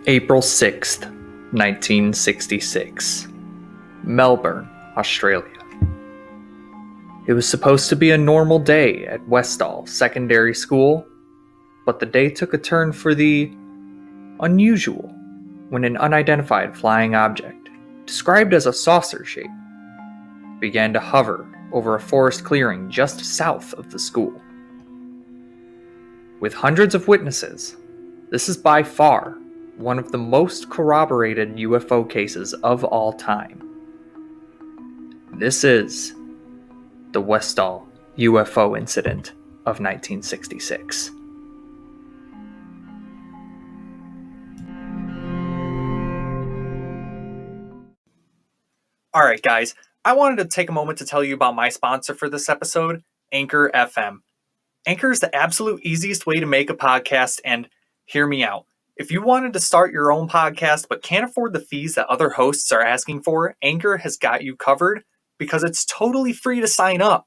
April 6th, 1966. Melbourne, Australia. It was supposed to be a normal day at Westall Secondary School, but the day took a turn for the unusual when an unidentified flying object, described as a saucer shape, began to hover over a forest clearing just south of the school. With hundreds of witnesses, this is by far one of the most corroborated UFO cases of all time. This is the Westall UFO Incident of 1966. Alright guys, I wanted to take a moment to tell you about my sponsor for this episode, Anchor FM. Anchor is the absolute easiest way to make a podcast, and hear me out. If you wanted to start your own podcast but can't afford the fees that other hosts are asking for, Anchor has got you covered because it's totally free to sign up.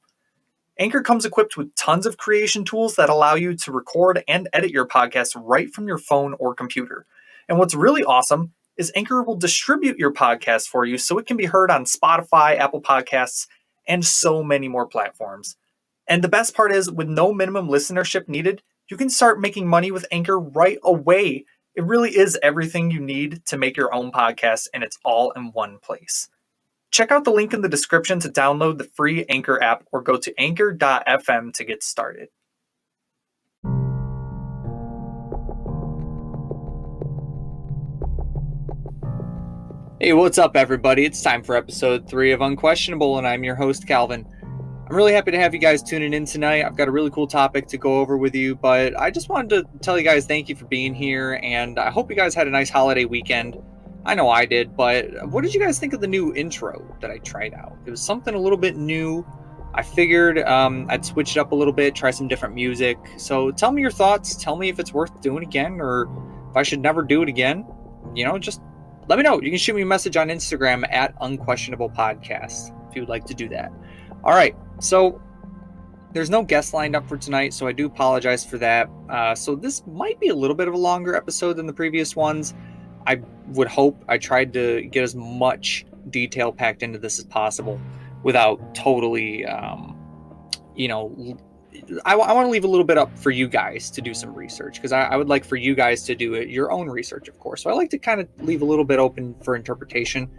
Anchor comes equipped with tons of creation tools that allow you to record and edit your podcast right from your phone or computer. And what's really awesome is Anchor will distribute your podcast for you so it can be heard on Spotify, Apple Podcasts, and so many more platforms. And the best part is, with no minimum listenership needed, you can start making money with Anchor right away. It really is everything you need to make your own podcast, and it's all in one place. Check out the link in the description to download the free Anchor app, or go to anchor.fm to get started. Hey, what's up everybody? It's time for episode 3 of Unquestionable, and I'm your host, Calvin. I'm really happy to have you guys tuning in tonight. I've got a really cool topic to go over with you, but I just wanted to tell you guys thank you for being here, and I hope you guys had a nice holiday weekend. I know I did, but what did you guys think of the new intro that I tried out? It was something a little bit new. I figured I'd switch it up a little bit, try some different music. So tell me your thoughts. Tell me if it's worth doing again, or if I should never do it again. Just let me know. You can shoot me a message on Instagram at Unquestionable Podcast if you would like to do that. All right, so there's no guest lined up for tonight, so I do apologize for that. So this might be a little bit of a longer episode than the previous ones. I would hope I tried to get as much detail packed into this as possible without totally, I want to leave a little bit up for you guys to do some research, because I would like for you guys to do your own research, of course. So I like to kind of leave a little bit open for interpretation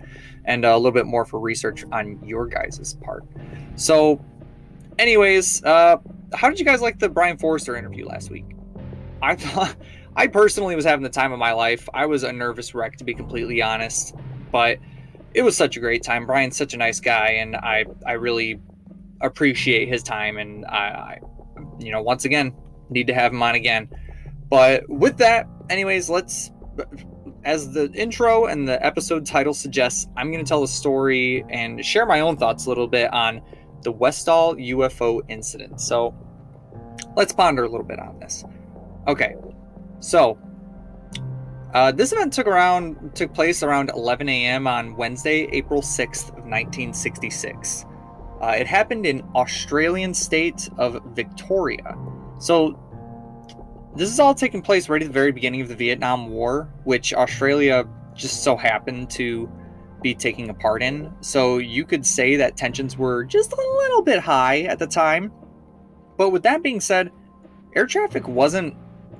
and a little bit more for research on your guys' part. So anyways, how did you guys like the Brian Forrester interview last week? I personally was having the time of my life. I was a nervous wreck, to be completely honest, but it was such a great time. Brian's such a nice guy, and I really appreciate his time, and I once again need to have him on again. But with that, anyways, let's, as the intro and the episode title suggests, I'm going to tell a story and share my own thoughts a little bit on the Westall UFO Incident. So let's ponder a little bit on this. Okay, so this event took place around 11 a.m. on Wednesday, April 6th of 1966. It happened in Australian state of Victoria. So this is all taking place right at the very beginning of the Vietnam War, which Australia just so happened to be taking a part in. So you could say that tensions were just a little bit high at the time. But with that being said, air traffic wasn't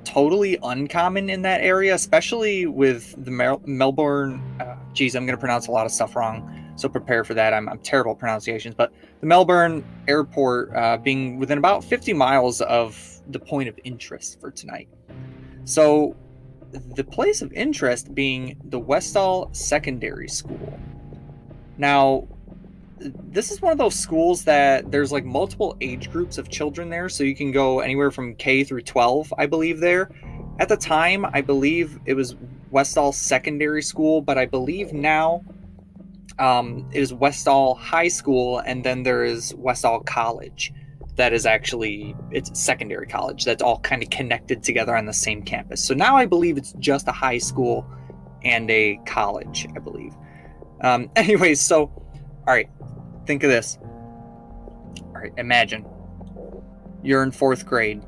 totally uncommon in that area, especially with the Melbourne, I'm going to pronounce a lot of stuff wrong, so prepare for that. I'm terrible at pronunciations, but the Melbourne airport being within about 50 miles of the point of interest for tonight. So the place of interest being the Westall Secondary School. Now, this is one of those schools that there's like multiple age groups of children there, so you can go anywhere from K through 12, I believe there. At the time, I believe it was Westall Secondary School, but I believe now it is Westall High School, and then there is Westall College. That is actually, it's a secondary college that's all kind of connected together on the same campus. So now I believe it's just a high school and a college, I believe. Anyways, so, all right, think of this. All right, imagine you're in 4th grade.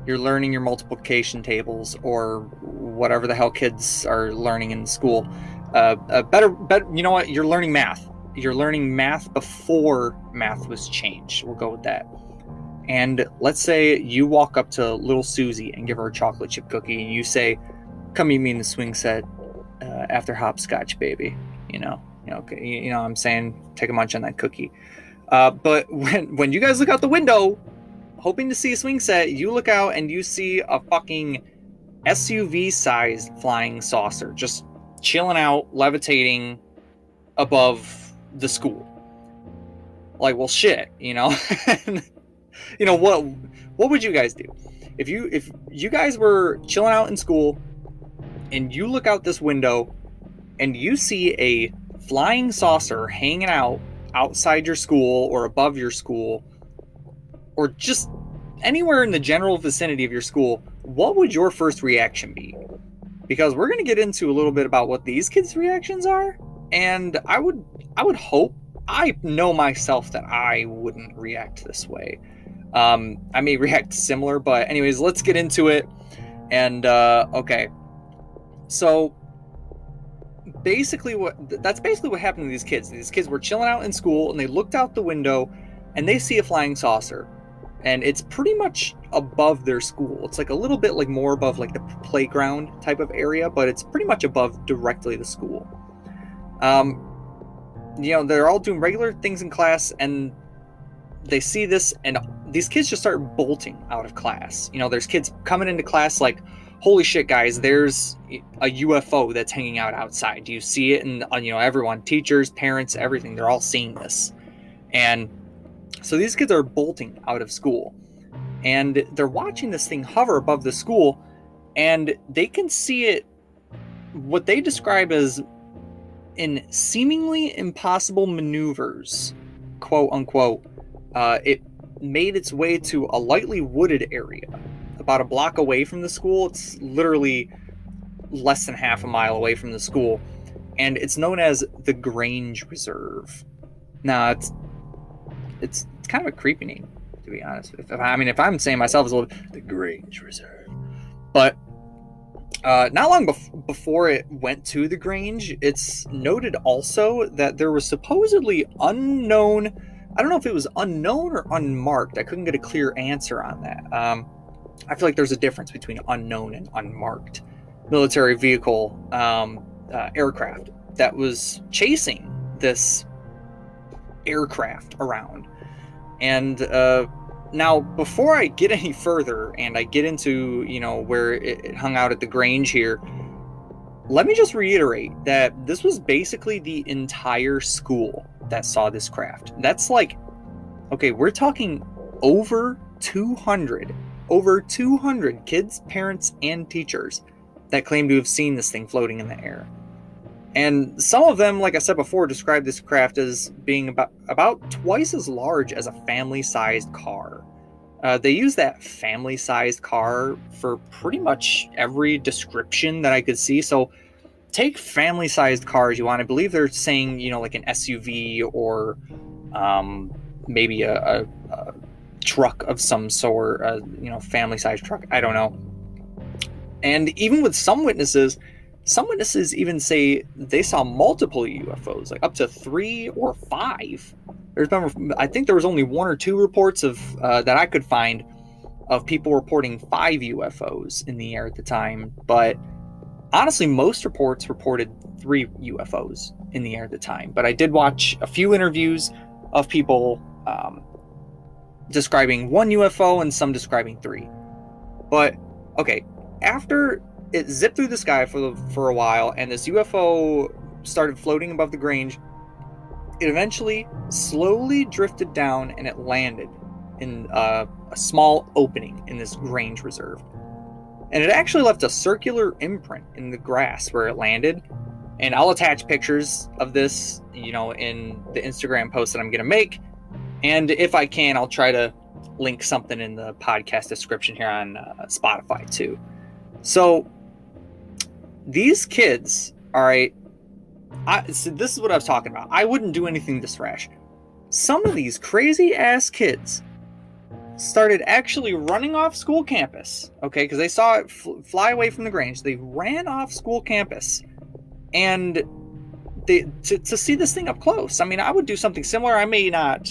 You're learning your multiplication tables or whatever the hell kids are learning in school. Better, you know what? You're learning math. You're learning math before math was changed. We'll go with that. And let's say you walk up to little Susie and give her a chocolate chip cookie, and you say, "Come meet me in the swing set after hopscotch, baby." You know what I'm saying? Take a munch on that cookie. But when you guys look out the window, hoping to see a swing set, you look out and you see a fucking SUV-sized flying saucer just chilling out, levitating above the school. Like, well, shit, you know. You know what would you guys do if you guys were chilling out in school and you look out this window and you see a flying saucer hanging out outside your school or above your school or just anywhere in the general vicinity of your school? What would your first reaction be? Because we're going to get into a little bit about what these kids' reactions are, and I would hope, I know myself that I wouldn't react this way. I may react similar, but anyways, let's get into it. And okay, so basically what happened to these kids. These kids were chilling out in school and they looked out the window and they see a flying saucer, and it's pretty much above their school. It's like a little bit like more above like the playground type of area, but it's pretty much above directly the school. You know, they're all doing regular things in class and they see this, and these kids just start bolting out of class. You know, there's kids coming into class like, holy shit, guys, there's a UFO that's hanging out outside. Do you see it? And, you know, everyone, teachers, parents, everything, they're all seeing this. And so these kids are bolting out of school. And they're watching this thing hover above the school. And they can see it, what they describe as in seemingly impossible maneuvers, quote unquote. It made its way to a lightly wooded area about a block away from the school. It's literally less than half a mile away from the school, and it's known as the Grange Reserve. Now, it's kind of a creepy name, to be honest. If I'm saying myself as the Grange Reserve, but not long before it went to the Grange, it's noted also that there was supposedly unknown. I don't know if it was unknown or unmarked. I couldn't get a clear answer on that. I feel like there's a difference between unknown and unmarked military vehicle aircraft that was chasing this aircraft around. And now, before I get any further and I get into, you know, where it hung out at the Grange here, let me just reiterate that this was basically the entire school that saw this craft. That's like, okay, we're talking over 200 kids, parents, and teachers that claim to have seen this thing floating in the air. And some of them, like I said before, describe this craft as being about twice as large as a family-sized car. They use that family-sized car for pretty much every description that I could see. So take family-sized cars you want. I believe they're saying, you know, like an SUV or maybe a truck of some sort, you know, family-sized truck. I don't know. And even with some witnesses even say they saw multiple UFOs, like up to 3 or 5. I think there was only 1 or 2 reports of that I could find of people reporting 5 UFOs in the air at the time. But honestly, most reports reported 3 UFOs in the air at the time. But I did watch a few interviews of people describing 1 UFO and some describing 3. But okay, after it zipped through the sky for a while and this UFO started floating above the Grange, it eventually slowly drifted down and it landed in a small opening in this Grange Reserve. And it actually left a circular imprint in the grass where it landed. And I'll attach pictures of this, you know, in the Instagram post that I'm going to make. And if I can, I'll try to link something in the podcast description here on Spotify too. So these kids, all right, so this is what I was talking about. I wouldn't do anything this rash. Some of these crazy ass kids started actually running off school campus, okay, because they saw it fly away from the Grange. They ran off school campus, and to see this thing up close. I mean, I would do something similar. I may not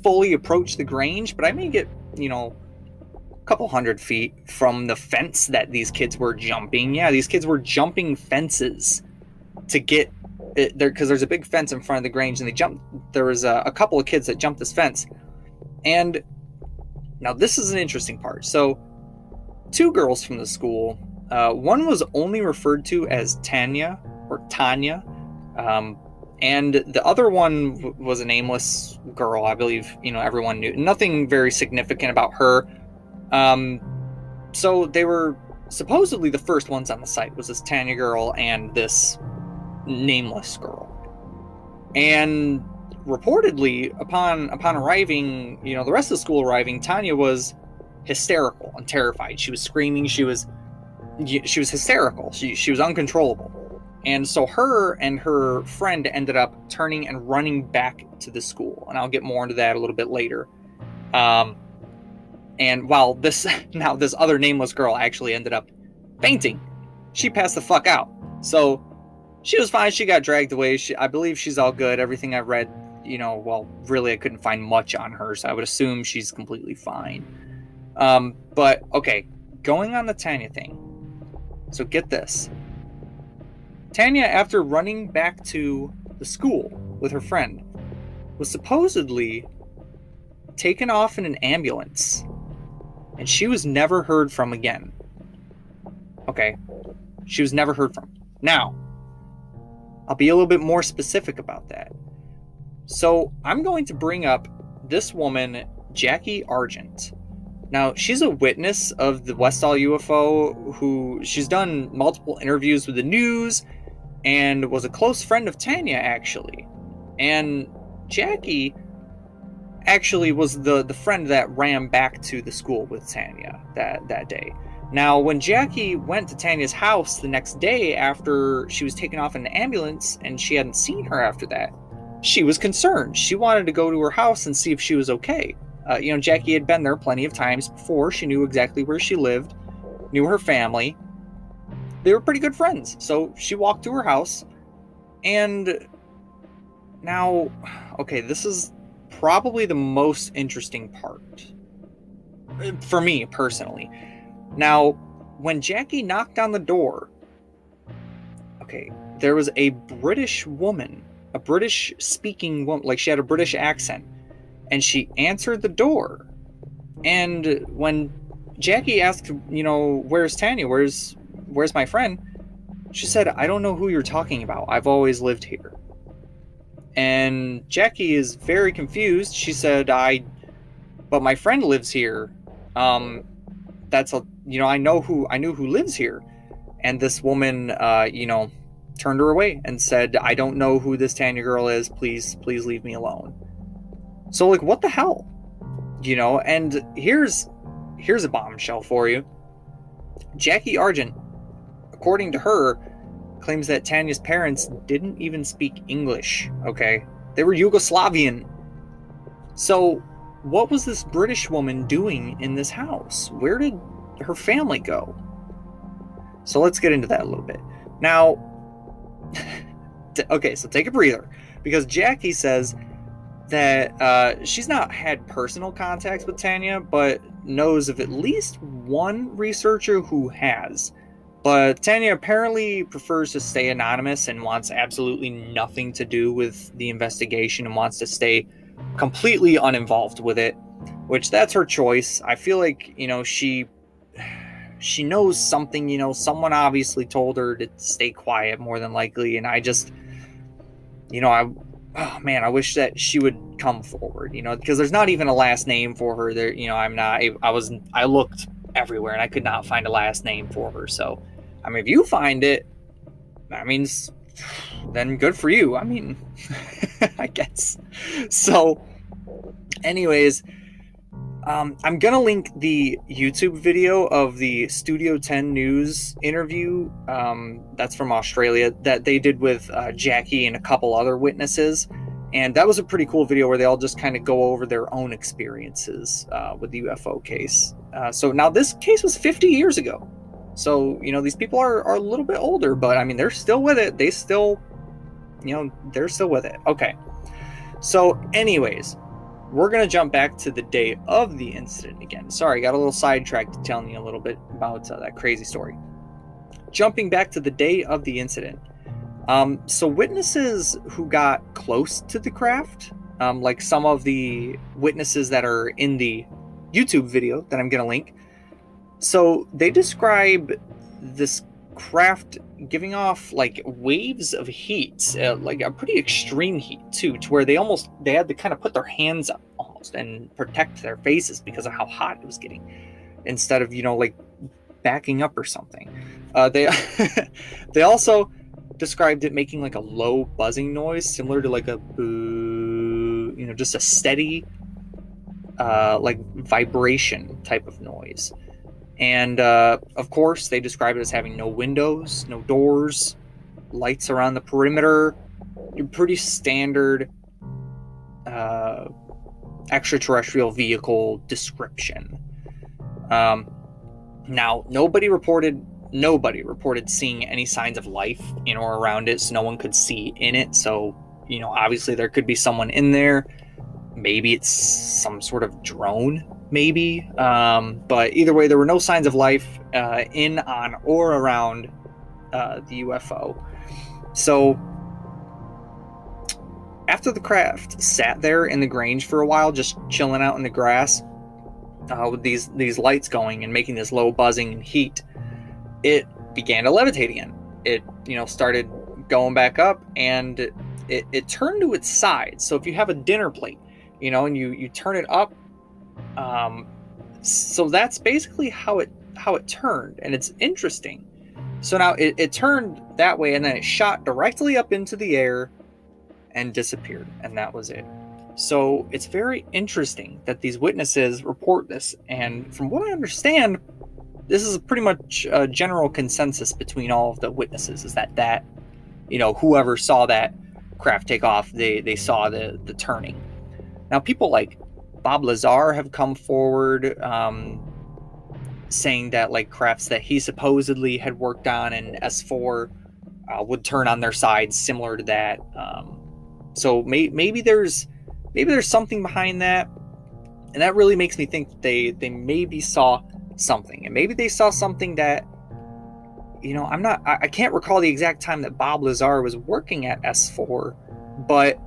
fully approach the Grange, but I may get, a couple 100 feet from the fence that these kids were jumping. Yeah, these kids were jumping fences to get there, because there's a big fence in front of the Grange, and there was a couple of kids that jumped this fence. And now this is an interesting part. So 2 girls from the school, one was only referred to as Tanya, and the other one was a nameless girl. I believe, everyone knew. Nothing very significant about her. So they were supposedly the first ones on the site, was this Tanya girl and this nameless girl. And reportedly, upon arriving, the rest of the school arriving, Tanya was hysterical and terrified. She was screaming. She was hysterical. She was uncontrollable. And so her and her friend ended up turning and running back to the school. And I'll get more into that a little bit later. And while this other nameless girl actually ended up fainting, she passed the fuck out. So she was fine. She got dragged away. I believe she's all good. Everything I read, really I couldn't find much on her, so I would assume she's completely fine. But okay, going on the Tanya thing. So get this. Tanya, after running back to the school with her friend, was supposedly taken off in an ambulance, and she was never heard from again. Okay, she was never heard from. Now, I'll be a little bit more specific about that. So I'm going to bring up this woman, Jackie Argent. Now, she's a witness of the Westall UFO, she's done multiple interviews with the news, and was a close friend of Tanya, actually. And Jackie actually was the friend that ran back to the school with Tanya that day. Now, when Jackie went to Tanya's house the next day after she was taken off in an ambulance, and she hadn't seen her after that, she was concerned. She wanted to go to her house and see if she was okay. Jackie had been there plenty of times before. She knew exactly where she lived, knew her family. They were pretty good friends. So she walked to her house. And now, okay, this is probably the most interesting part for me personally. Now, when Jackie knocked on the door, okay, there was a British woman, a British speaking woman, like she had a British accent, and she answered the door. And when Jackie asked, where's Tanya? Where's my friend? She said, I don't know who you're talking about. I've always lived here. And Jackie is very confused. She said, but my friend lives here. I knew who lives here. And this woman, turned her away and said, I don't know who this Tanya girl is. Please leave me alone. So, like, what the hell? And here's a bombshell for you. Jackie Argent, according to her, claims that Tanya's parents didn't even speak English, okay? They were Yugoslavian. So, what was this British woman doing in this house? Where did her family go? So let's get into that a little bit. Now, okay, so take a breather, because Jackie says that she's not had personal contacts with Tanya, but knows of at least one researcher who has. But Tanya apparently prefers to stay anonymous and wants absolutely nothing to do with the investigation and wants to stay completely uninvolved with it, which that's her choice. I feel like, she knows something, someone obviously told her to stay quiet more than likely. And I just, I wish that she would come forward, because there's not even a last name for her there. I looked everywhere and I could not find a last name for her. So, if you find it, that means then good for you. I guess. So anyways, I'm going to link the YouTube video of the Studio 10 News interview. That's from Australia that they did with Jackie and a couple other witnesses. And that was a pretty cool video where they all just kind of go over their own experiences with the UFO case. So now this case was 50 years ago. So, these people are a little bit older, but I mean, they're still with it. They still, they're still with it. Okay. So anyways, we're going to jump back to the day of the incident again. Sorry, got a little sidetracked telling you a little bit about that crazy story. Jumping back to the day of the incident. So witnesses who got close to the craft, like some of the witnesses that are in the YouTube video that I'm going to link. So they describe this craft giving off like waves of heat, like a pretty extreme heat too, to where they had to kind of put their hands up almost and protect their faces because of how hot it was getting, instead of like backing up or something. They they also described it making like a low buzzing noise similar to like a boo, just a steady like vibration type of noise. And of course, they describe it as having no windows, no doors, lights around the perimeter. Pretty standard extraterrestrial vehicle description. Now, nobody reported seeing any signs of life in or around it, so no one could see in it. So, obviously there could be someone in there. Maybe it's some sort of drone. Maybe, but either way, there were no signs of life in, on, or around the UFO. So after the craft sat there in the Grange for a while, just chilling out in the grass with these lights going and making this low buzzing and heat, it began to levitate again. It started going back up, and it turned to its side. So if you have a dinner plate, and you turn it up. So that's basically how it turned, and it's interesting. So now it turned that way, and then it shot directly up into the air and disappeared, and that was it. So it's very interesting that these witnesses report this, and from what I understand, this is pretty much a general consensus between all of the witnesses, is that whoever saw that craft take off, they saw the turning. Now, people like Bob Lazar have come forward saying that like crafts that he supposedly had worked on in S4 would turn on their sides similar to that. So maybe there's something behind that, and that really makes me think that they maybe saw something, and maybe they saw something that I can't recall the exact time that Bob Lazar was working at S4, but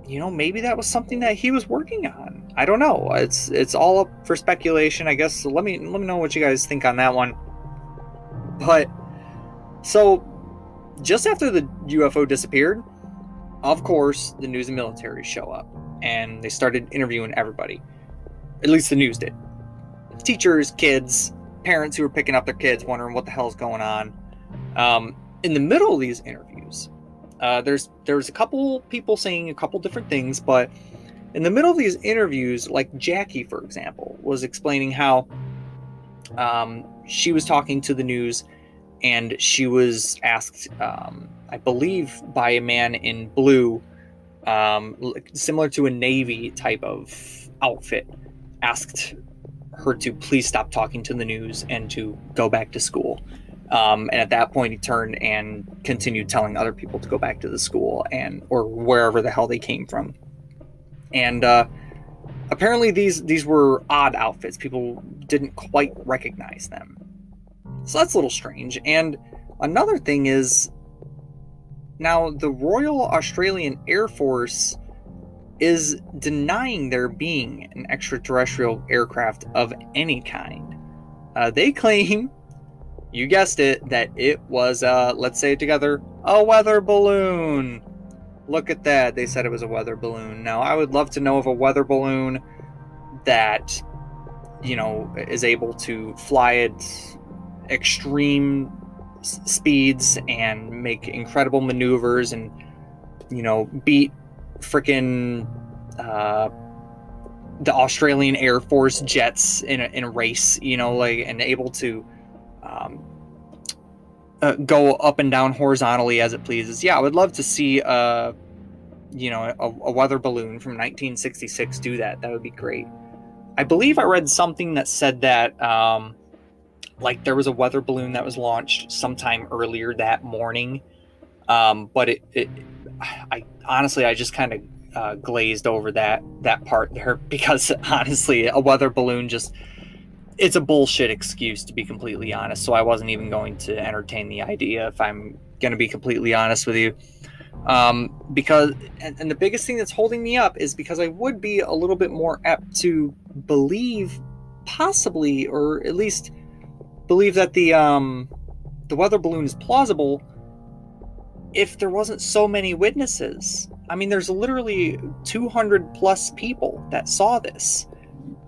maybe that was something that he was working on. I don't know. It's all up for speculation, I guess. So let me know what you guys think on that one. But so just after the UFO disappeared, of course, the news and military show up, and they started interviewing everybody. At least the news did. Teachers, kids, parents who were picking up their kids, wondering what the hell's going on. In the middle of these interviews, there's a couple people saying a couple different things, but in the middle of these interviews, like Jackie, for example, was explaining how she was talking to the news, and she was asked, I believe, by a man in blue, similar to a Navy type of outfit, asked her to please stop talking to the news and to go back to school. And at that point, he turned and continued telling other people to go back to the school or wherever the hell they came from. And apparently these were odd outfits. People didn't quite recognize them. So that's a little strange. And another thing is, now the Royal Australian Air Force is denying there being an extraterrestrial aircraft of any kind. They claim, you guessed it, that it was, let's say it together, a weather balloon. Look at that. They said it was a weather balloon. Now, I would love to know of a weather balloon that, is able to fly at extreme speeds and make incredible maneuvers and, beat freaking the Australian Air Force jets in a race, and able to go up and down horizontally as it pleases. Yeah, I would love to see a a weather balloon from 1966 do that, that would be great. I believe I read something that said that like there was a weather balloon that was launched sometime earlier that morning, but I honestly, I just kind of glazed over that part there, because honestly, a weather balloon it's a bullshit excuse, to be completely honest. So I wasn't even going to entertain the idea, if I'm going to be completely honest with you. Because and the biggest thing that's holding me up is because I would be a little bit more apt to believe, possibly, or at least believe that the weather balloon is plausible, if there wasn't so many witnesses. I mean, there's literally 200 plus people that saw this,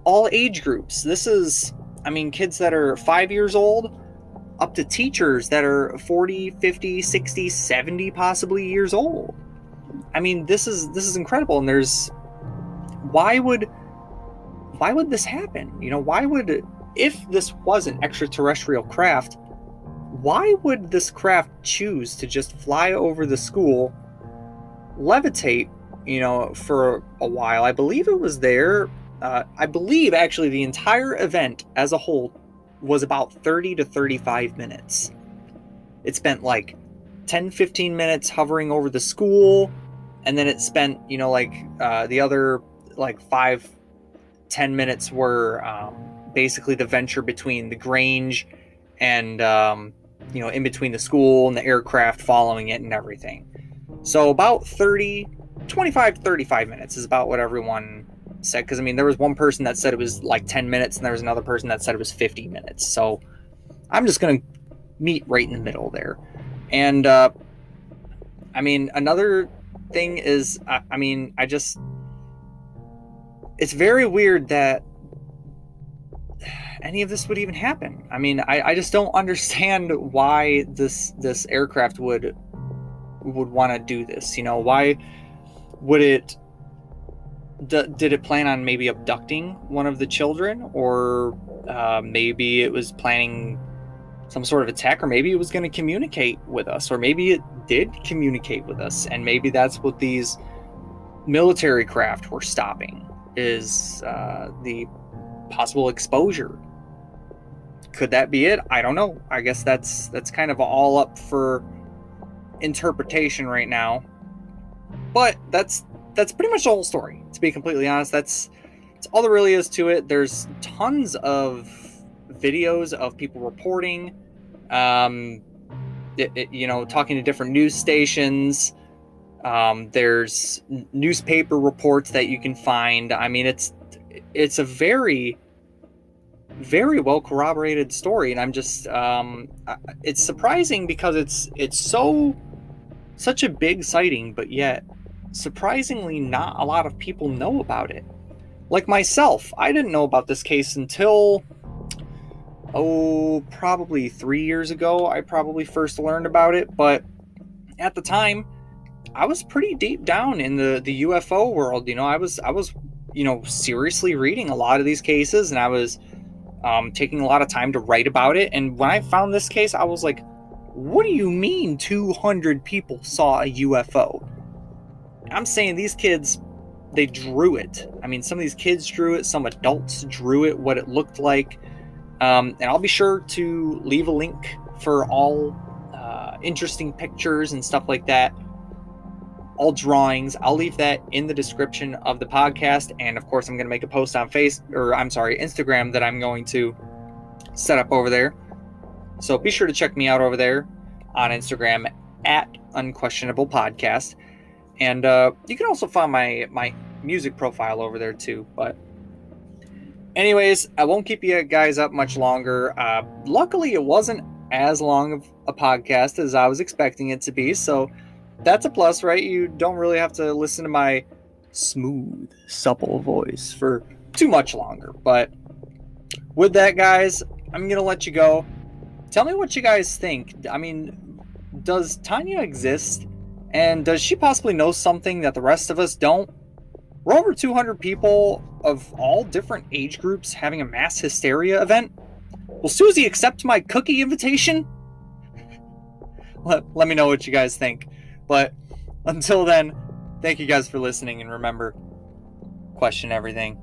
all age groups. This is, I mean, kids that are 5 years old up to teachers that are 40, 50, 60, 70 possibly years old. I mean, this is incredible. And why would this happen? If this was an extraterrestrial craft, why would this craft choose to just fly over the school, levitate, for a while? I believe it was there. I believe actually the entire event as a whole was about 30 to 35 minutes. It spent like 10-15 minutes hovering over the school, and then it spent the other like 5-10 minutes were basically the venture between the Grange and in between the school and the aircraft following it and everything. So about 25 to 35 minutes is about what everyone said, because I mean, there was one person that said it was like 10 minutes and there was another person that said it was 50 minutes. So I'm just gonna meet right in the middle there. And I mean, another thing is, it's very weird that any of this would even happen. I mean, I just don't understand why this aircraft would want to do this. Why would it? Did it plan on maybe abducting one of the children, or maybe it was planning some sort of attack, or maybe it was going to communicate with us, or maybe it did communicate with us, and maybe that's what these military craft were stopping, is the possible exposure. Could that be it? I don't know. I guess that's kind of all up for interpretation right now, but that's pretty much the whole story, to be completely honest. That's all there really is to it. There's tons of videos of people reporting, talking to different news stations. There's newspaper reports that you can find. I mean, it's a very, very well corroborated story, and I'm just it's surprising because it's such a big sighting, but yet surprisingly not a lot of people know about it. Like myself, I didn't know about this case until probably 3 years ago. I probably first learned about it, but at the time I was pretty deep down in the UFO world. I was seriously reading a lot of these cases, and I was taking a lot of time to write about it. And when I found this case, I was like, what do you mean 200 people saw a UFO? I'm saying these kids, they drew it. I mean, some of these kids drew it, some adults drew it, what it looked like. And I'll be sure to leave a link for all interesting pictures and stuff like that, all drawings. I'll leave that in the description of the podcast. And of course, I'm going to make a post on Instagram that I'm going to set up over there. So be sure to check me out over there on Instagram at Unquestionable Podcast. And you can also find my music profile over there too. But anyways, I won't keep you guys up much longer. Luckily, it wasn't as long of a podcast as I was expecting it to be. So that's a plus, right? You don't really have to listen to my smooth, supple voice for too much longer. But with that, guys, I'm going to let you go. Tell me what you guys think. I mean, does Tanya exist? And does she possibly know something that the rest of us don't? We're over 200 people of all different age groups having a mass hysteria event. Will Susie accept my cookie invitation? Let me know what you guys think. But until then, Thank you guys for listening, and remember, question everything.